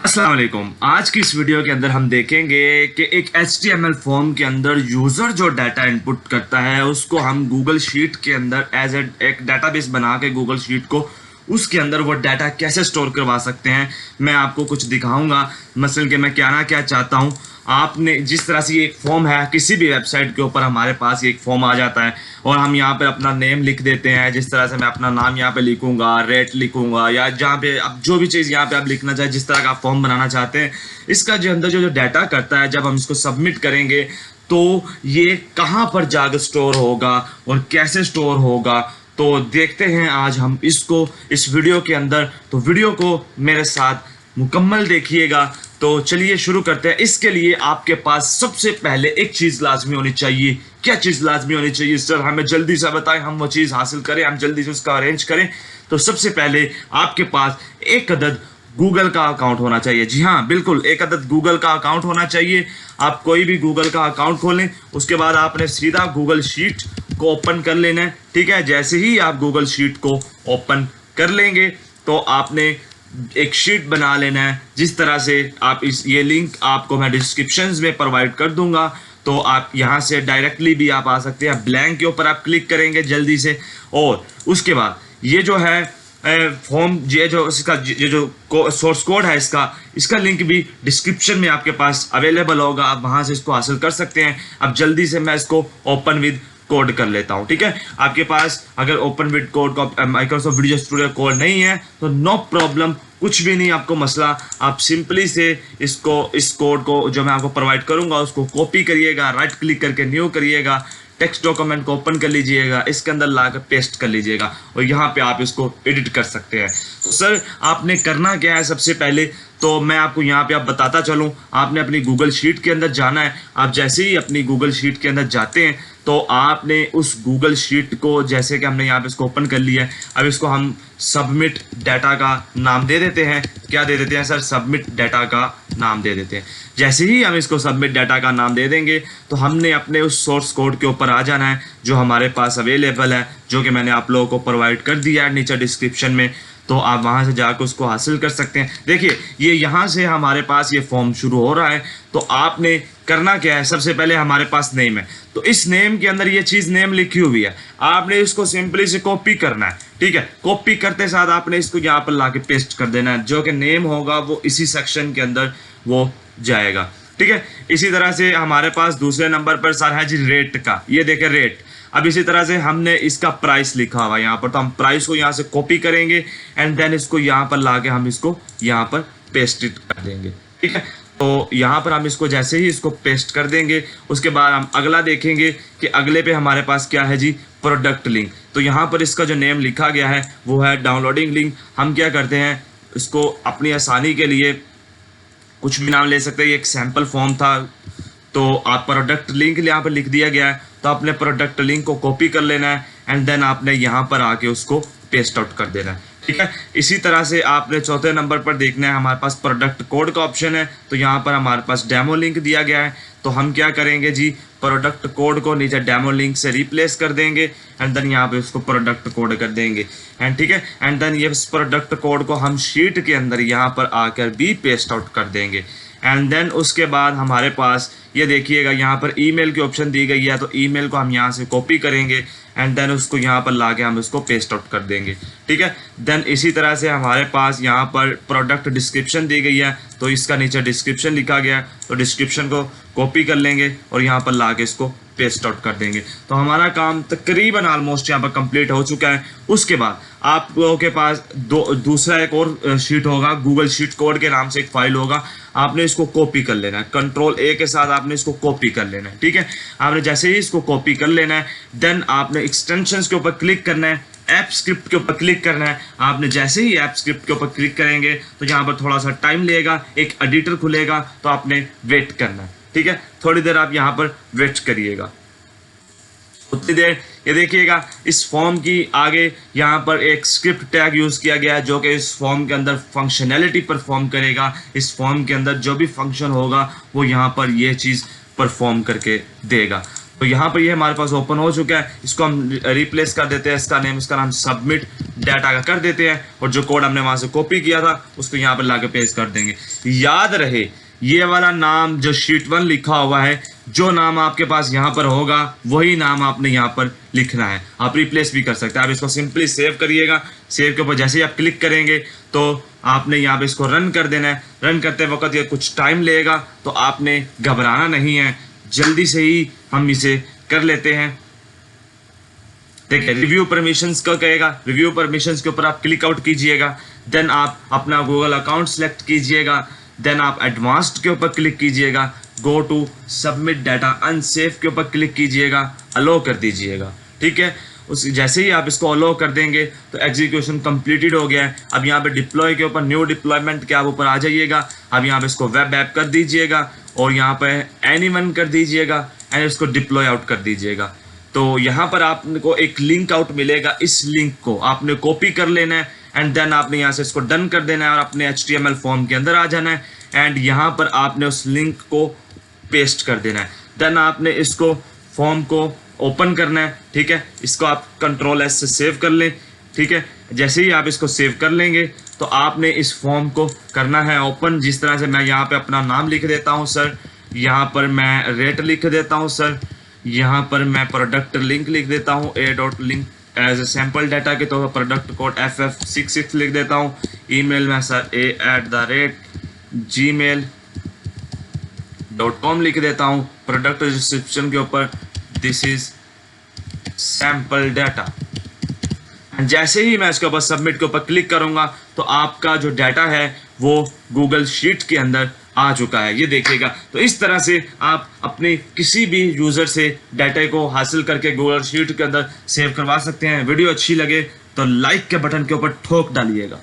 अस्सलाम वालेकुम। आज की इस वीडियो के अंदर हम देखेंगे कि एक HTML फॉर्म के अंदर यूज़र जो डाटा इनपुट करता है उसको हम गूगल शीट के अंदर एक डाटाबेस बना के गूगल शीट को उसके अंदर वो डाटा कैसे स्टोर करवा सकते हैं। मैं आपको कुछ दिखाऊंगा, मसलन कि मैं क्या ना क्या चाहता हूँ। आपने जिस तरह से ये एक फॉर्म है, किसी भी वेबसाइट के ऊपर हमारे पास एक फॉर्म आ जाता है और हम यहाँ पे अपना नेम लिख देते हैं। जिस तरह से मैं अपना नाम यहाँ पे लिखूंगा, रेट लिखूंगा, या जहाँ पे अब जो भी चीज़ यहाँ पे आप लिखना चाहे, जिस तरह का आप फॉर्म बनाना चाहते हैं, इसका जो अंदर जो डाटा करता है, जब हम इसको सबमिट करेंगे तो ये कहाँ पर जाकर स्टोर होगा और कैसे स्टोर होगा, तो देखते हैं आज हम इसको इस वीडियो के अंदर। तो वीडियो को मेरे साथ मुकम्मल देखिएगा। तो चलिए शुरू करते हैं। इसके लिए आपके पास सबसे पहले एक चीज़ लाजमी होनी चाहिए। क्या चीज़ लाजमी होनी चाहिए सर? हमें जल्दी से बताएं, हम वो चीज़ हासिल करें, हम जल्दी से उसका अरेंज करें। तो सबसे पहले आपके पास एक अदद गूगल का अकाउंट होना चाहिए। जी हाँ, बिल्कुल, एक अदद गूगल का अकाउंट होना चाहिए। आप कोई भी गूगल का अकाउंट खोलें, उसके बाद आपने सीधा गूगल शीट को ओपन कर लेना है। ठीक है, जैसे ही आप गूगल शीट को ओपन कर लेंगे तो आपने एक शीट बना लेना है। जिस तरह से आप ये लिंक आपको मैं डिस्क्रिप्शन में प्रोवाइड कर दूंगा, तो आप यहाँ से डायरेक्टली भी आप आ सकते हैं। ब्लैंक के ऊपर आप क्लिक करेंगे जल्दी से, और उसके बाद ये जो है फॉर्म, ये जो सोर्स कोड है इसका लिंक भी डिस्क्रिप्शन में आपके पास अवेलेबल होगा। आप वहाँ से इसको हासिल कर सकते हैं। अब जल्दी से मैं इसको ओपन विद कोड कर लेता हूं। ठीक है, आपके पास अगर ओपन विद कोड का माइक्रोसॉफ्ट वीडियो स्टूडियो कोड नहीं है तो नो प्रॉब्लम, कुछ भी नहीं आपको मसला। आप सिंपली से इस कोड को जो मैं आपको प्रोवाइड करूंगा उसको कॉपी करिएगा, राइट क्लिक करके न्यू करिएगा, टेक्स्ट डॉक्यूमेंट को ओपन कर लीजिएगा, इसके अंदर लाकर पेस्ट कर लीजिएगा और यहाँ पे आप इसको एडिट कर सकते हैं। तो सर आपने करना क्या है? सबसे पहले तो मैं आपको यहाँ पे बताता चलूँ। आपने अपनी गूगल शीट के अंदर जाना है। आप जैसे ही अपनी गूगल शीट के अंदर जाते हैं तो आपने उस गूगल शीट को, जैसे कि हमने यहाँ पे इसको ओपन कर लिया है, अब इसको हम सबमिट डाटा का नाम दे देते हैं। क्या दे देते हैं सर? सबमिट डाटा का नाम दे देते हैं। जैसे ही हम इसको सबमिट डाटा का नाम दे देंगे तो हमने अपने उस सोर्स कोड के ऊपर आ जाना है जो हमारे पास अवेलेबल है, जो कि मैंने आप लोगों को प्रोवाइड कर दिया है नीचे डिस्क्रिप्शन में। तो आप वहाँ से जाकर उसको हासिल कर सकते हैं। देखिए, ये यहाँ से हमारे पास ये फॉर्म शुरू हो रहा है। तो आपने करना क्या है? सबसे पहले हमारे पास नेम है, तो इस नेम के अंदर ये चीज़ नेम लिखी हुई है, आपने इसको सिंपली से कॉपी करना है। ठीक है, कॉपी करते साथ आपने इसको यहाँ पर लाके पेस्ट कर देना है। जो कि नेम होगा वो इसी सेक्शन के अंदर वो जाएगा। ठीक है, इसी तरह से हमारे पास दूसरे नंबर पर सर है जी रेट का। ये देखें रेट। अब इसी तरह से हमने इसका प्राइस लिखा हुआ यहाँ पर, तो हम प्राइस को यहाँ से कॉपी करेंगे एंड देन इसको यहाँ पर लाके हम इसको यहाँ पर पेस्ट कर देंगे। ठीक है, तो यहाँ पर हम इसको जैसे ही इसको पेस्ट कर देंगे, उसके बाद हम अगला देखेंगे कि अगले पे हमारे पास क्या है जी, प्रोडक्ट लिंक। तो यहाँ पर इसका जो नेम लिखा गया है वो है डाउनलोडिंग लिंक। हम क्या करते हैं, इसको अपनी आसानी के लिए कुछ भी नाम ले सकते हैं। ये एक सैम्पल फॉर्म था, तो आप प्रोडक्ट लिंक यहाँ पर लिख दिया गया है, तो आपने प्रोडक्ट लिंक को कॉपी कर लेना है एंड देन आपने यहाँ पर आके उसको पेस्ट आउट कर देना है। ठीक है, इसी तरह से आपने चौथे नंबर पर देखना है, हमारे पास प्रोडक्ट कोड का ऑप्शन है, तो यहाँ पर हमारे पास डेमो लिंक दिया गया है। तो हम क्या करेंगे जी, प्रोडक्ट कोड को नीचे डेमो लिंक से रिप्लेस कर देंगे एंड देन यहाँ पे उसको प्रोडक्ट कोड कर देंगे एंड ठीक है, एंड देन ये प्रोडक्ट कोड को हम शीट के अंदर यहाँ पर आकर भी पेस्ट आउट कर देंगे। एंड देन उसके बाद हमारे पास ये देखिएगा यहाँ पर ईमेल की ऑप्शन दी गई है, तो ईमेल को हम यहाँ से कॉपी करेंगे एंड देन उसको यहाँ पर लाके हम इसको पेस्ट आउट कर देंगे। ठीक है, देन इसी तरह से हमारे पास यहाँ पर प्रोडक्ट डिस्क्रिप्शन दी गई है, तो इसका नीचे डिस्क्रिप्शन लिखा गया है, तो डिस्क्रिप्शन को कॉपी कर लेंगे और यहाँ पर लाके इसको पेस्ट आउट कर देंगे। तो हमारा काम तकरीबन ऑलमोस्ट यहाँ पर कंप्लीट हो चुका है। उसके बाद आप लोगों के पास दूसरा एक और शीट होगा, गूगल शीट कोड के नाम से एक फाइल होगा। आपने इसको कॉपी कर लेना है, कंट्रोल A के साथ आपने इसको कॉपी कर लेना है। ठीक है, आपने जैसे ही इसको कॉपी कर लेना है, देन आपने एक्सटेंशंस के ऊपर क्लिक करना है, ऐप स्क्रिप्ट के ऊपर क्लिक करना है। आपने जैसे ही ऐप स्क्रिप्ट के ऊपर क्लिक करेंगे तो यहाँ पर थोड़ा सा टाइम लेगा, एक एडिटर खुलेगा, तो आपने वेट करना है। ठीक है, थोड़ी देर आप यहाँ पर वेट करिएगा। उतनी देर ये देखिएगा, इस फॉर्म की आगे यहाँ पर एक स्क्रिप्ट टैग यूज़ किया गया है जो कि इस फॉर्म के अंदर फंक्शनैलिटी परफॉर्म करेगा। इस फॉर्म के अंदर जो भी फंक्शन होगा वो यहाँ पर ये चीज़ परफॉर्म करके देगा। तो यहाँ पर ये हमारे पास ओपन हो चुका है। इसको हम रिप्लेस कर देते हैं, इसका नाम सबमिट डाटा का कर देते हैं, और जो कोड हमने वहां से कॉपी किया था उसको यहाँ पर लाके पेस्ट कर देंगे। याद रहे ये वाला नाम जो शीट 1 लिखा हुआ है, जो नाम आपके पास यहाँ पर होगा वही नाम आपने यहाँ पर लिखना है। आप रिप्लेस भी कर सकते हैं। आप इसको सिंपली सेव करिएगा। सेव के ऊपर जैसे ही आप क्लिक करेंगे तो आपने यहाँ पे इसको रन कर देना है। रन करते वक्त ये कुछ टाइम लेगा, तो आपने घबराना नहीं है, जल्दी से ही हम इसे कर लेते हैं। देखिए रिव्यू परमिशंस का कहेगा, रिव्यू परमिशंस के ऊपर आप क्लिक आउट कीजिएगा। देन आप अपना गूगल अकाउंट सेलेक्ट कीजिएगा। देन आप एडवांस्ड के ऊपर क्लिक कीजिएगा। Go to submit data unsafe के ऊपर क्लिक कीजिएगा, अलो कर दीजिएगा। ठीक है, उस जैसे ही आप इसको अलो कर देंगे तो एग्जीक्यूशन कंप्लीटेड हो गया है। अब यहाँ पे डिप्लॉय के ऊपर न्यू डिप्लॉयमेंट के आप ऊपर आ जाइएगा। अब यहाँ पे इसको वेब ऐप कर दीजिएगा और यहाँ पे एनीवन कर दीजिएगा एंड इसको डिप्लॉय आउट कर दीजिएगा। तो यहाँ पर आपको एक लिंक आउट मिलेगा, इस लिंक को आपने कॉपी कर लेना है एंड देन आपने यहाँ से इसको डन कर देना है और अपने HTML फॉर्म के अंदर आ जाना है एंड यहाँ पर आपने उस लिंक को पेस्ट कर देना है। देन आपने इसको फॉर्म को ओपन करना है। ठीक है, इसको आप Ctrl+S से सेव कर लें। ठीक है, जैसे ही आप इसको सेव कर लेंगे तो आपने इस फॉर्म को करना है ओपन। जिस तरह से मैं यहाँ पे अपना नाम लिख देता हूँ सर, यहाँ पर मैं रेट लिख देता हूँ सर, यहाँ पर मैं प्रोडक्ट लिंक लिख देता हूँ a.link as a sample data के तौर पर प्रोडक्ट कोड FF66 लिख देता हूँ। ईमेल में सर a@gmail.com लिख देता हूँ। प्रोडक्ट डिस्क्रिप्शन के ऊपर दिस इज सैम्पल डाटा। जैसे ही मैं इसके ऊपर सबमिट के ऊपर क्लिक करूंगा तो आपका जो डाटा है वो गूगल शीट के अंदर आ चुका है, ये देखिएगा। तो इस तरह से आप अपने किसी भी यूजर से डाटा को हासिल करके गूगल शीट के अंदर सेव करवा सकते हैं। वीडियो अच्छी लगे तो लाइक के बटन के ऊपर ठोक डालिएगा।